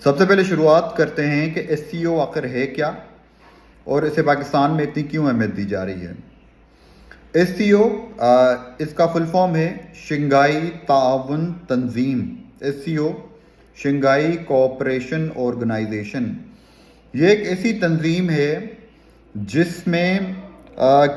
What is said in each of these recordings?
سب سے پہلے شروعات کرتے ہیں کہ ایس سی او آخر ہے کیا اور اسے پاکستان میں اتنی کیوں اہمیت دی جا رہی ہے۔ ایس سی او اس کا فل فارم ہے شنگھائی تعاون تنظیم۔ ایس سی او شنگھائی کوآپریشن آرگنائزیشن، یہ ایک ایسی تنظیم ہے جس میں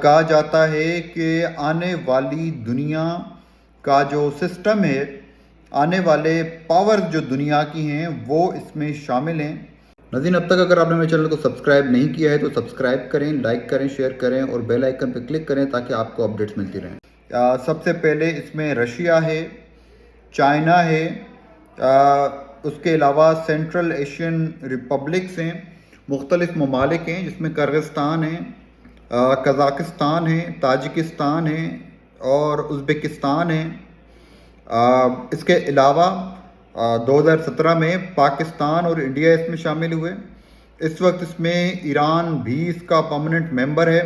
کہا جاتا ہے کہ آنے والی دنیا کا جو سسٹم ہے، آنے والے پاورز جو دنیا کی ہیں وہ اس میں شامل ہیں۔ ناظرین، اب تک اگر آپ نے میرے چینل کو سبسکرائب نہیں کیا ہے تو سبسکرائب کریں، لائک کریں، شیئر کریں اور بیل آئیکن پہ کلک کریں تاکہ آپ کو اپڈیٹس ملتی رہیں۔ سب سے پہلے اس میں رشیا ہے، چائنا ہے، اس کے علاوہ سینٹرل ایشین ریپبلکس ہیں، مختلف ممالک ہیں جس میں کرغزستان ہے، قزاقستان ہے، تاجکستان ہے اور ازبکستان ہے۔ اس کے علاوہ 2017 میں پاکستان اور انڈیا اس میں شامل ہوئے۔ اس وقت اس میں ایران بھی اس کا پرماننٹ ممبر ہے۔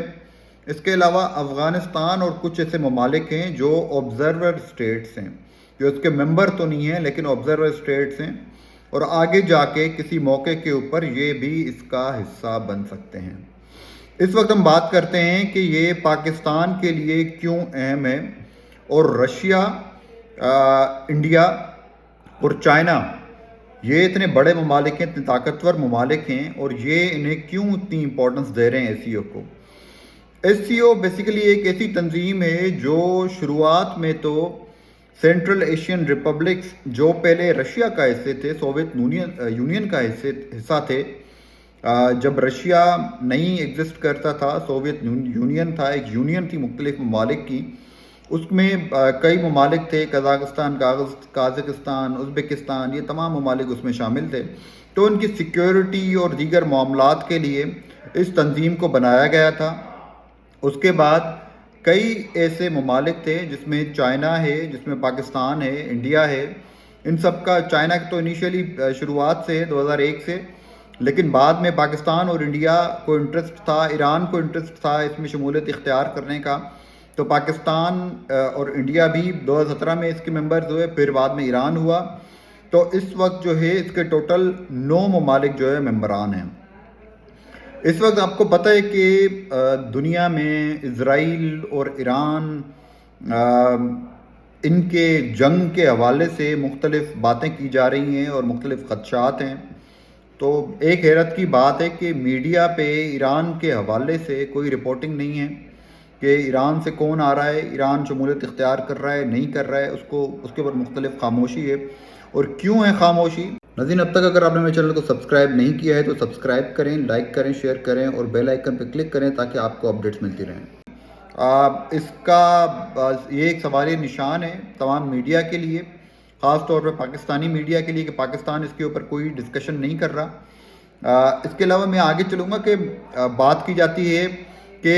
اس کے علاوہ افغانستان اور کچھ ایسے ممالک ہیں جو آبزرور اسٹیٹس ہیں، جو اس کے ممبر تو نہیں ہیں لیکن آبزرور اسٹیٹس ہیں، اور آگے جا کے کسی موقع کے اوپر یہ بھی اس کا حصہ بن سکتے ہیں۔ اس وقت ہم بات کرتے ہیں کہ یہ پاکستان کے لیے کیوں اہم ہے، اور رشیا، انڈیا اور چائنا یہ اتنے بڑے ممالک ہیں، اتنے طاقتور ممالک ہیں، اور یہ انہیں کیوں اتنی امپورٹنس دے رہے ہیں ایس سی او کو۔ ایس سی او بیسیکلی ایک ایسی تنظیم ہے جو شروعات میں تو سینٹرل ایشین ریپبلکس، جو پہلے رشیا کا حصے تھے، سوویت یونین کا حصہ تھے، جب رشیا نہیں ایگزسٹ کرتا تھا، سوویت یونین تھا، ایک یونین تھی مختلف ممالک کی، اس میں کئی ممالک تھے، قزاقستان، قازقستان، ازبکستان، یہ تمام ممالک اس میں شامل تھے۔ تو ان کی سیکیورٹی اور دیگر معاملات کے لیے اس تنظیم کو بنایا گیا تھا۔ اس کے بعد کئی ایسے ممالک تھے جس میں چائنا ہے، جس میں پاکستان ہے، انڈیا ہے، ان سب کا، چائنا تو انیشیلی شروعات سے 2001 سے، لیکن بعد میں پاکستان اور انڈیا کو انٹرسٹ تھا، ایران کو انٹرسٹ تھا اس میں شمولیت اختیار کرنے کا، تو پاکستان اور انڈیا بھی 2017 میں اس کے ممبرز ہوئے، پھر بعد میں ایران ہوا۔ تو اس وقت جو ہے اس کے ٹوٹل 9 ممالک جو ہے ممبران ہیں۔ اس وقت آپ کو پتہ ہے کہ دنیا میں اسرائیل اور ایران ان کے جنگ کے حوالے سے مختلف باتیں کی جا رہی ہیں اور مختلف خدشات ہیں۔ تو ایک حیرت کی بات ہے کہ میڈیا پہ ایران کے حوالے سے کوئی رپورٹنگ نہیں ہے کہ ایران سے کون آ رہا ہے، ایران شمولیت اختیار کر رہا ہے، نہیں کر رہا ہے، اس کے اوپر مختلف خاموشی ہے۔ اور کیوں ہے خاموشی؟ ناظرین، اب تک اگر آپ نے میرے چینل کو سبسکرائب نہیں کیا ہے تو سبسکرائب کریں، لائک کریں، شیئر کریں اور بیل آئیکن پہ کلک کریں تاکہ آپ کو اپڈیٹس ملتی رہیں۔ اس کا یہ ایک سوالیہ نشان ہے تمام میڈیا کے لیے، خاص طور پہ پاکستانی میڈیا کے لیے، کہ پاکستان اس کے اوپر کوئی ڈسکشن نہیں کر رہا۔ اس کے علاوہ میں آگے چلوں گا کہ بات کی جاتی ہے کہ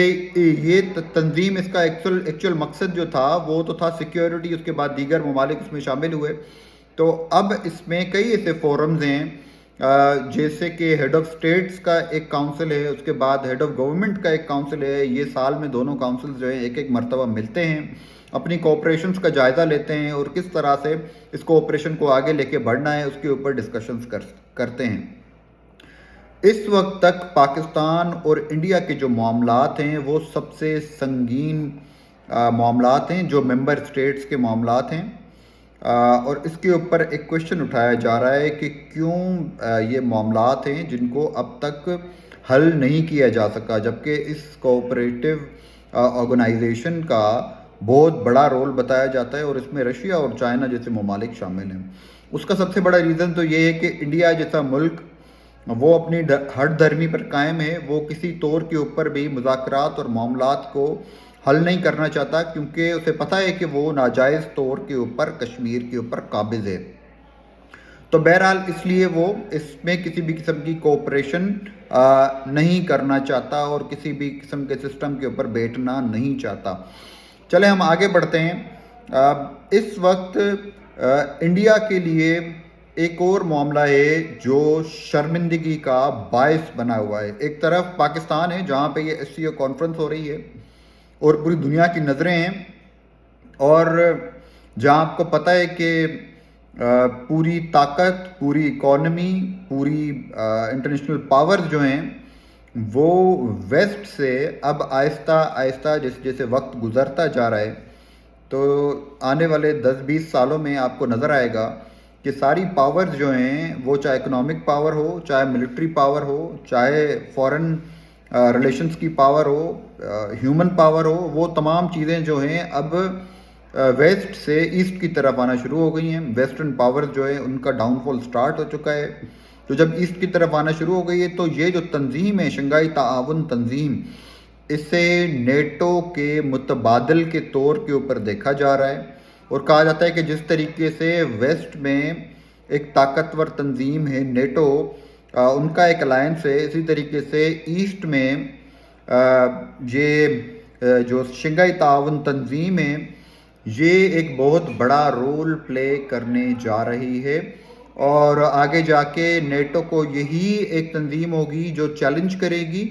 یہ تنظیم، اس کا ایکچول مقصد جو تھا وہ تو تھا سیکیورٹی، اس کے بعد دیگر ممالک اس میں شامل ہوئے۔ تو اب اس میں کئی ایسے فورمز ہیں، جیسے کہ ہیڈ آف سٹیٹس کا ایک کاؤنسل ہے، اس کے بعد ہیڈ آف گورنمنٹ کا ایک کاؤنسل ہے۔ یہ سال میں دونوں کاؤنسلز جو ہیں ایک مرتبہ ملتے ہیں، اپنی کوآپریشنز کا جائزہ لیتے ہیں اور کس طرح سے اس کوآپریشن کو آگے لے کے بڑھنا ہے اس کے اوپر ڈسکشنز کرتے ہیں۔ اس وقت تک پاکستان اور انڈیا کے جو معاملات ہیں وہ سب سے سنگین معاملات ہیں، جو ممبر اسٹیٹس کے معاملات ہیں، اور اس کے اوپر ایک کوشچن اٹھایا جا رہا ہے کہ کیوں یہ معاملات ہیں جن کو اب تک حل نہیں کیا جا سکا، جبکہ اس کوآپریٹو آرگنائزیشن کا بہت بڑا رول بتایا جاتا ہے اور اس میں رشیا اور چائنا جیسے ممالک شامل ہیں۔ اس کا سب سے بڑا ریزن تو یہ ہے کہ انڈیا جیسا ملک وہ اپنی ہٹ دھرمی پر قائم ہے، وہ کسی طور کے اوپر بھی مذاکرات اور معاملات کو حل نہیں کرنا چاہتا، کیونکہ اسے پتہ ہے کہ وہ ناجائز طور کے اوپر کشمیر کے اوپر قابض ہے۔ تو بہرحال اس لیے وہ اس میں کسی بھی قسم کی کوآپریشن نہیں کرنا چاہتا اور کسی بھی قسم کے سسٹم کے اوپر بیٹھنا نہیں چاہتا۔ چلیں ہم آگے بڑھتے ہیں۔ اس وقت انڈیا کے لیے ایک اور معاملہ ہے جو شرمندگی کا باعث بنا ہوا ہے۔ ایک طرف پاکستان ہے جہاں پہ یہ ایس سی او کانفرنس ہو رہی ہے اور پوری دنیا کی نظریں ہیں، اور جہاں آپ کو پتہ ہے کہ پوری طاقت، پوری اکانومی، پوری انٹرنیشنل پاورز جو ہیں وہ ویسٹ سے اب آہستہ آہستہ جیسے جیسے وقت گزرتا جا رہا ہے تو آنے والے 10-20 سالوں میں آپ کو نظر آئے گا کہ ساری پاورز جو ہیں وہ چاہے اکنامک پاور ہو، چاہے ملٹری پاور ہو، چاہے فورن ریلیشنز کی پاور ہو، ہیومن پاور ہو، وہ تمام چیزیں جو ہیں اب ویسٹ سے ایسٹ کی طرف آنا شروع ہو گئی ہیں. ویسٹرن پاورز جو ہے ان کا ڈاؤن فال سٹارٹ ہو چکا ہے. تو جب ایسٹ کی طرف آنا شروع ہو گئی ہے تو یہ جو تنظیم ہے شنگھائی تعاون تنظیم، اسے نیٹو کے متبادل کے طور کے اوپر دیکھا جا رہا ہے، اور کہا جاتا ہے کہ جس طریقے سے ویسٹ میں ایک طاقتور تنظیم ہے نیٹو، ان کا ایک الائنس ہے، اسی طریقے سے ایسٹ میں یہ جو شنگھائی تعاون تنظیم ہے یہ ایک بہت بڑا رول پلے کرنے جا رہی ہے، اور آگے جا کے نیٹو کو یہی ایک تنظیم ہوگی جو چیلنج کرے گی.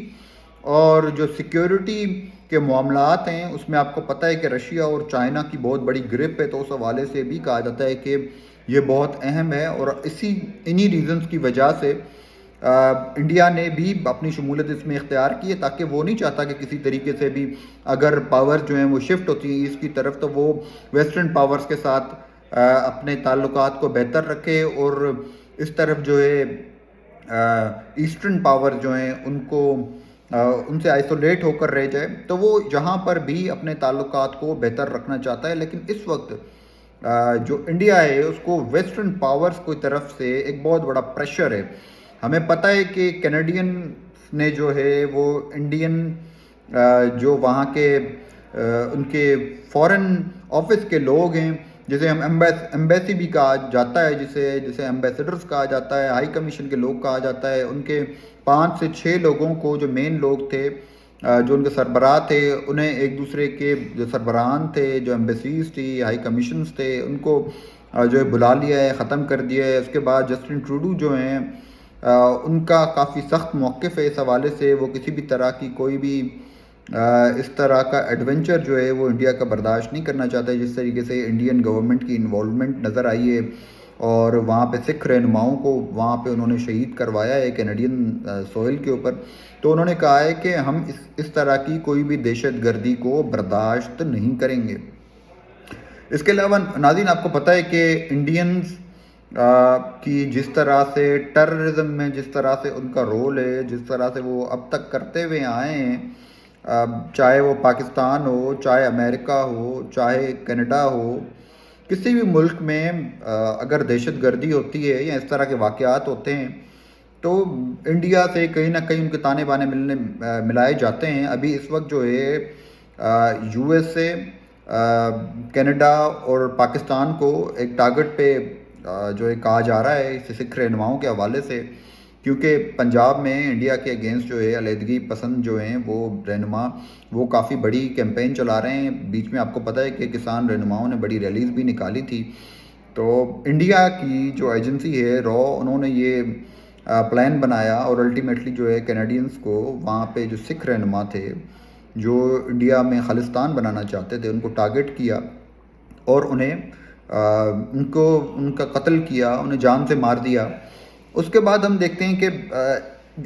اور جو سیکیورٹی کے معاملات ہیں اس میں آپ کو پتہ ہے کہ رشیا اور چائنا کی بہت بڑی گرپ ہے، تو اس حوالے سے بھی کہا جاتا ہے کہ یہ بہت اہم ہے. اور انہی ریزنز کی وجہ سے انڈیا نے بھی اپنی شمولیت اس میں اختیار کی ہے، تاکہ وہ نہیں چاہتا کہ کسی طریقے سے بھی اگر پاور جو ہیں وہ شفٹ ہوتی ہیں اس کی طرف تو وہ ویسٹرن پاورز کے ساتھ اپنے تعلقات کو بہتر رکھے، اور اس طرف جو ہے ایسٹرن پاور جو ہیں ان سے آئسولیٹ ہو کر رہ جائے. تو وہ جہاں پر بھی اپنے تعلقات کو بہتر رکھنا چاہتا ہے، لیکن اس وقت جو انڈیا ہے اس کو ویسٹرن پاورز کی طرف سے ایک بہت بڑا پریشر ہے. ہمیں پتہ ہے کہ کینیڈین نے جو ہے وہ انڈین جو وہاں کے ان کے فورن آفس کے لوگ ہیں، جسے ہم ایمبیسی بھی کہا جاتا ہے، جسے ایمبیسڈرز کہا جاتا ہے، ہائی کمیشن کے لوگ کہا جاتا ہے، ان کے 5 سے 6 لوگوں کو جو مین لوگ تھے، جو ان کے سربراہ تھے، انہیں ایک دوسرے کے جو سربراہان تھے، جو ایمبیسیز تھی، ہائی کمیشنز تھے، ان کو جو ہے بلا لیا ہے، ختم کر دیا ہے. اس کے بعد جسٹن ٹروڈو جو ہیں ان کا کافی سخت موقف ہے اس حوالے سے، وہ کسی بھی طرح کی کوئی بھی اس طرح کا ایڈونچر جو ہے وہ انڈیا کا برداشت نہیں کرنا چاہتا ہے. جس طریقے سے انڈین گورنمنٹ کی انوالومنٹ نظر آئی ہے، اور وہاں پہ سکھ رہنماؤں کو وہاں پہ انہوں نے شہید کروایا ہے کینیڈین سوئل کے اوپر. تو انہوں نے کہا ہے کہ ہم اس طرح کی کوئی بھی دہشت گردی کو برداشت نہیں کریں گے. اس کے علاوہ ناظرین آپ کو پتہ ہے کہ انڈینز کی جس طرح سے ٹیررزم میں جس طرح سے ان کا رول ہے، جس طرح سے وہ اب تک کرتے ہوئے آئے ہیں، چاہے وہ پاکستان ہو، چاہے امریکہ ہو، چاہے کینیڈا ہو، کسی بھی ملک میں اگر دہشت گردی ہوتی ہے یا اس طرح کے واقعات ہوتے ہیں تو انڈیا سے کہیں نہ کہیں ان کے تانے بانے ملائے جاتے ہیں. ابھی اس وقت جو ہے یو ایس اے، کینیڈا اور پاکستان کو ایک ٹارگٹ پہ جو ہے کہا جا رہا ہے سکھ رہنماؤں کے حوالے سے، کیونکہ پنجاب میں انڈیا کے اگینسٹ جو ہے علیحدگی پسند جو ہیں وہ رہنما وہ کافی بڑی کیمپین چلا رہے ہیں. بیچ میں آپ کو پتہ ہے کہ کسان رہنماؤں نے بڑی ریلیز بھی نکالی تھی. تو انڈیا کی جو ایجنسی ہے رو، انہوں نے یہ پلان بنایا اور الٹیمیٹلی جو ہے کینیڈینز کو وہاں پہ جو سکھ رہنما تھے جو انڈیا میں خالصتان بنانا چاہتے تھے ان کو ٹارگٹ کیا اور ان کا قتل کیا، انہیں جان سے مار دیا. اس کے بعد ہم دیکھتے ہیں کہ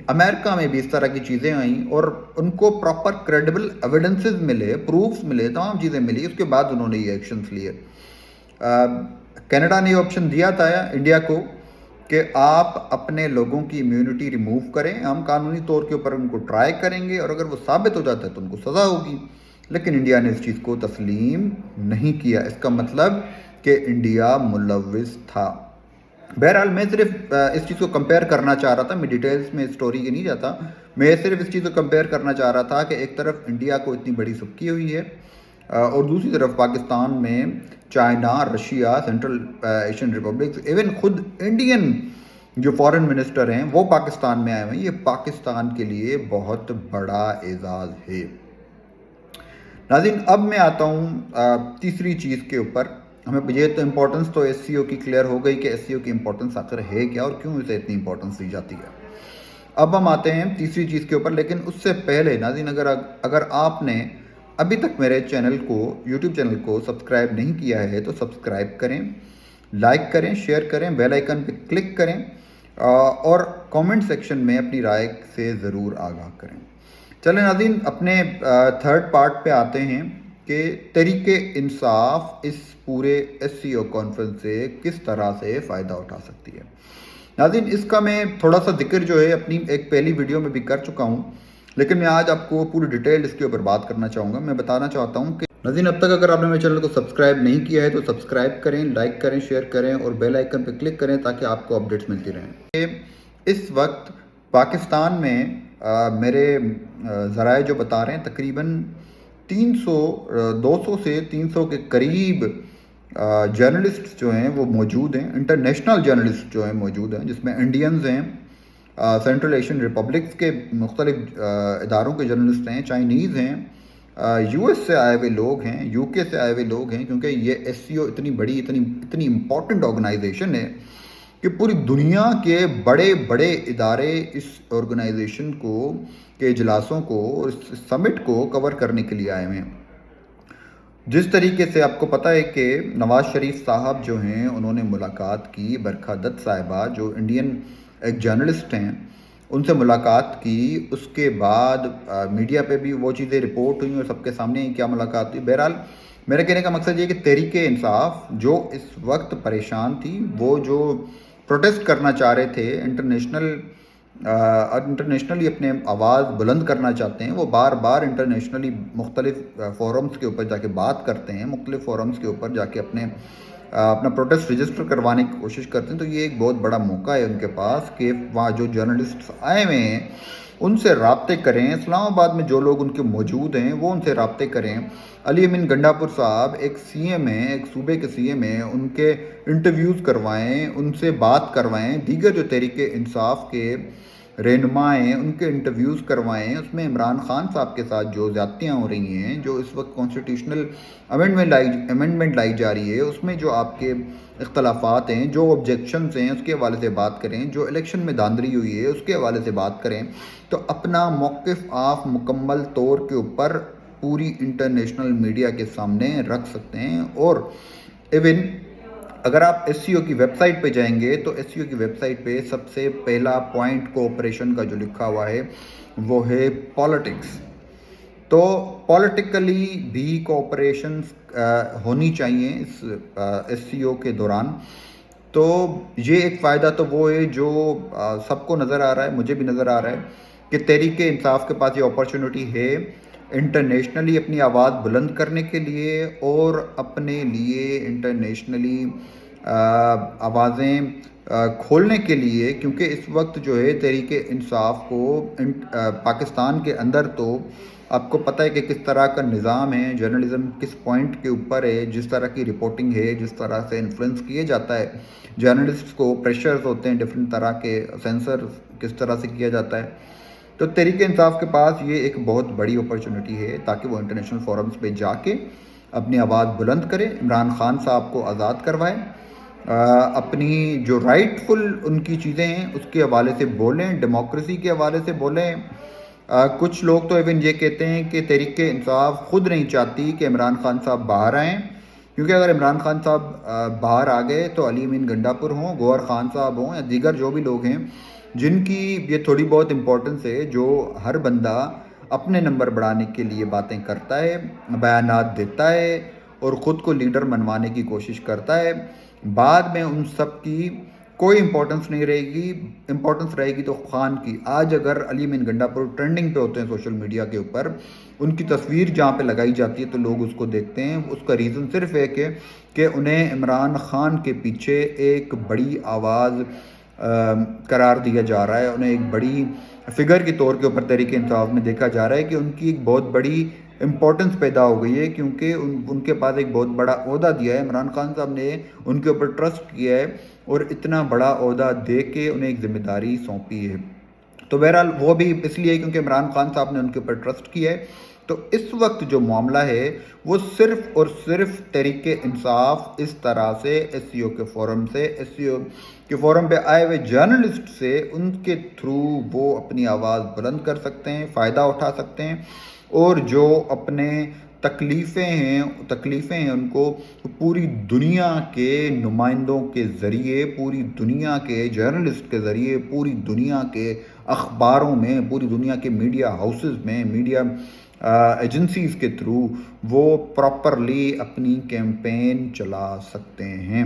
امریکہ میں بھی اس طرح کی چیزیں آئیں اور ان کو پراپر کریڈیبل ایویڈنسز ملے، پروفز ملے، تمام چیزیں ملی. اس کے بعد انہوں نے یہ ایکشنز لیے. کینیڈا نے یہ آپشن دیا تھا انڈیا کو کہ آپ اپنے لوگوں کی امیونٹی ریموو کریں، ہم قانونی طور کے اوپر ان کو ٹرائی کریں گے اور اگر وہ ثابت ہو جاتا ہے تو ان کو سزا ہوگی. لیکن انڈیا نے اس چیز کو تسلیم نہیں کیا. اس کا مطلب کہ انڈیا ملوث تھا. بہرحال میں صرف اس چیز کو کمپیئر کرنا چاہ رہا تھا، میں ڈیٹیلز میں اسٹوری کے نہیں جاتا، میں صرف اس چیز کو کمپیئر کرنا چاہ رہا تھا کہ ایک طرف انڈیا کو اتنی بڑی سبکی ہوئی ہے اور دوسری طرف پاکستان میں China, Russia, central Asian republics, even خود انڈین جو فارن منسٹر ہیں وہ پاکستان میں آئے ہوئے ہیں. یہ پاکستان کے لیے بہت بڑا اعزاز ہے. ناظرین اب میں آتا ہوں تیسری چیز کے اوپر. ہمیں یہ تو امپورٹنس تو ایس سی او کی کلیئر ہو گئی کہ ایس سی او کی امپورٹنس آخر ہے کیا اور کیوں اسے اتنی امپورٹنس دی جاتی ہے. اب ہم آتے ہیں تیسری چیز کے اوپر، لیکن اس سے پہلے ناظرین اگر آپ نے ابھی تک میرے چینل کو، یوٹیوب چینل کو سبسکرائب نہیں کیا ہے تو سبسکرائب کریں. لائک کریں، شیئر کریں، بیل آئیکن پہ کلک کریں اور کامنٹ سیکشن میں اپنی رائے سے ضرور آگاہ کریں۔ چلیں ناظرین، اپنے تھرڈ پارٹ پہ آتے ہیں کہ تحریک انصاف اس پورے SCO کانفرنس سے کس طرح سے فائدہ اٹھا سکتی ہے۔ ناظرین، اس کا میں تھوڑا سا ذکر جو ہے اپنی ایک پہلی ویڈیو میں بھی کر چکا ہوں، لیکن میں آج آپ کو پوری ڈیٹیل اس کے اوپر بات کرنا چاہوں گا۔ میں بتانا چاہتا ہوں کہ ناظرین، اب تک اگر آپ نے میرے چینل کو سبسکرائب نہیں کیا ہے تو سبسکرائب کریں، لائک کریں، شیئر کریں اور بیل آئیکن پہ کلک کریں تاکہ آپ کو اپڈیٹس ملتی رہیں۔ اس وقت پاکستان میں میرے ذرائع جو بتا رہے ہیں تقریباً 200 سے 300 کے قریب جرنلسٹ جو ہیں وہ موجود ہیں، انٹرنیشنل جرنلسٹ جو ہیں موجود ہیں، جس میں انڈینز ہیں، سینٹرل ایشین ریپبلکس کے مختلف اداروں کے جرنلسٹ ہیں، چائنیز ہیں، US سے آئے ہوئے لوگ ہیں، UK سے آئے ہوئے لوگ ہیں، کیونکہ یہ SCO اتنی بڑی اتنی امپورٹنٹ آرگنائزیشن ہے کہ پوری دنیا کے بڑے بڑے ادارے اس آرگنائزیشن کو کے اجلاسوں کو اور اس سمٹ کو کور کرنے کے لیے آئے ہوئے ہیں۔ جس طریقے سے آپ کو پتہ ہے کہ نواز شریف صاحب جو ہیں انہوں نے ملاقات کی، برکھا دت صاحبہ جو انڈین ایک جرنلسٹ ہیں ان سے ملاقات کی، اس کے بعد میڈیا پہ بھی وہ چیزیں رپورٹ ہوئیں اور سب کے سامنے کیا ملاقات ہوئی۔ بہرحال میرے کہنے کا مقصد یہ کہ تحریک انصاف جو اس وقت پریشان تھی، وہ جو پروٹیسٹ کرنا چاہ رہے تھے، انٹرنیشنلی اپنے آواز بلند کرنا چاہتے ہیں، وہ بار بار انٹرنیشنلی مختلف فورمز کے اوپر جا کے بات کرتے ہیں، مختلف فورمز کے اوپر جا کے اپنا پروٹیسٹ رجسٹر کروانے کی کوشش کرتے ہیں۔ تو یہ ایک بہت بڑا موقع ہے ان کے پاس کہ وہاں جو جرنلسٹ آئے ہوئے ہیں ان سے رابطے کریں، اسلام آباد میں جو لوگ ان کے موجود ہیں وہ ان سے رابطے کریں۔ علی امین گنڈا پور صاحب ایک CM ہیں، ایک صوبے کے CM ہیں، ان کے انٹرویوز کروائیں، ان سے بات کروائیں، دیگر جو تحریک انصاف کے رہنما ہیں ان کے انٹرویوز کروائیں۔ اس میں عمران خان صاحب کے ساتھ جو زیادتیاں ہو رہی ہیں، جو اس وقت کانسٹیٹیوشنل امینڈمنٹ لائی جا رہی ہے، اس میں جو آپ کے اختلافات ہیں، جو آبجیکشنز ہیں، اس کے حوالے سے بات کریں، جو الیکشن میں دھاندلی ہوئی ہے اس کے حوالے سے بات کریں، تو اپنا موقف آپ مکمل طور کے اوپر پوری انٹرنیشنل میڈیا کے سامنے رکھ سکتے ہیں۔ اور ایون اگر آپ SCO کی ویب سائٹ پہ جائیں گے تو SCO کی ویب سائٹ پہ سب سے پہلا پوائنٹ کوآپریشن کا جو لکھا ہوا ہے وہ ہے پالیٹکس۔ تو پولیٹیکلی بھی کوآپریشنز ہونی چاہیے اس SCO کے دوران۔ تو یہ ایک فائدہ تو وہ ہے جو سب کو نظر آ رہا ہے، مجھے بھی نظر آ رہا ہے کہ تحریک انصاف کے پاس یہ اپرچونٹی ہے انٹرنیشنلی اپنی آواز بلند کرنے کے لیے اور اپنے لیے انٹرنیشنلی آوازیں کھولنے کے لیے، کیونکہ اس وقت جو ہے تحریک انصاف کو پاکستان کے اندر تو آپ کو پتہ ہے کہ کس طرح کا نظام ہے، جرنلزم کس پوائنٹ کے اوپر ہے، جس طرح کی رپورٹنگ ہے، جس طرح سے انفلوئنس کیے جاتا ہے جرنلسٹ کو، پریشرز ہوتے ہیں ڈفرینٹ طرح کے، سینسر کس طرح سے کیا جاتا ہے۔ تو تحریک انصاف کے پاس یہ ایک بہت بڑی اپرچونٹی ہے تاکہ وہ انٹرنیشنل فورمز پہ جا کے اپنی آواز بلند کرے، عمران خان صاحب کو آزاد کروائے، اپنی جو رائٹ فل ان کی چیزیں ہیں اس کے حوالے سے بولیں، ڈیموکریسی کے حوالے سے بولیں۔ کچھ لوگ تو ایون یہ کہتے ہیں کہ تحریک انصاف خود نہیں چاہتی کہ عمران خان صاحب باہر آئیں، کیونکہ اگر عمران خان صاحب باہر آ گئے تو علی امین گنڈا پور ہوں، گوہر خان صاحب ہوں یا دیگر جو بھی لوگ ہیں جن کی یہ تھوڑی بہت امپورٹنس ہے، جو ہر بندہ اپنے نمبر بڑھانے کے لیے باتیں کرتا ہے، بیانات دیتا ہے اور خود کو لیڈر منوانے کی کوشش کرتا ہے، بعد میں ان سب کی کوئی امپورٹنس نہیں رہے گی۔ امپورٹنس رہے گی تو خان کی۔ آج اگر علی امین گنڈا پور ٹرینڈنگ پہ ہوتے ہیں سوشل میڈیا کے اوپر، ان کی تصویر جہاں پہ لگائی جاتی ہے تو لوگ اس کو دیکھتے ہیں، اس کا ریزن صرف ہے کہ انہیں عمران خان کے پیچھے ایک بڑی آواز قرار دیا جا رہا ہے، انہیں ایک بڑی فگر کے طور کے اوپر تحریک انصاف میں دیکھا جا رہا ہے کہ ان کی ایک بہت بڑی امپورٹنس پیدا ہو گئی ہے، کیونکہ ان کے پاس ایک بہت بڑا عہدہ دیا ہے، عمران خان صاحب نے ان کے اوپر ٹرسٹ کیا ہے اور اتنا بڑا عہدہ دے کے انہیں ایک ذمہ داری سونپی ہے۔ تو بہرحال وہ بھی اس لیے کیونکہ عمران خان صاحب نے ان کے اوپر ٹرسٹ کیا ہے۔ تو اس وقت جو معاملہ ہے وہ صرف اور صرف تحریک انصاف اس طرح سے SCO کے فورم سے، SCO کے فورم پہ آئے ہوئے جرنلسٹ سے، ان کے تھرو وہ اپنی آواز بلند کر سکتے ہیں، فائدہ اٹھا سکتے ہیں، اور جو اپنے تکلیفیں ہیں ان کو پوری دنیا کے نمائندوں کے ذریعے، پوری دنیا کے جرنلسٹ کے ذریعے، پوری دنیا کے اخباروں میں، پوری دنیا کے میڈیا ہاؤسز میں، میڈیا ایجنسیز کے تھرو وہ پراپرلی اپنی کیمپین چلا سکتے ہیں۔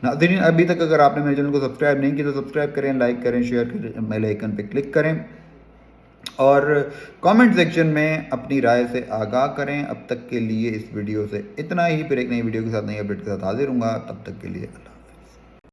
ناظرین، ابھی تک اگر آپ نے میرے چینل کو سبسکرائب نہیں کیا تو سبسکرائب کریں، لائک کریں، شیئر کریں، بیل آئیکن پہ کلک کریں اور کامنٹ سیکشن میں اپنی رائے سے آگاہ کریں۔ اب تک کے لیے اس ویڈیو سے اتنا ہی، پھر ایک نئی ویڈیو کے ساتھ، نئی اپڈیٹ کے ساتھ حاضر ہوں گا، تب تک کے لیے اللہ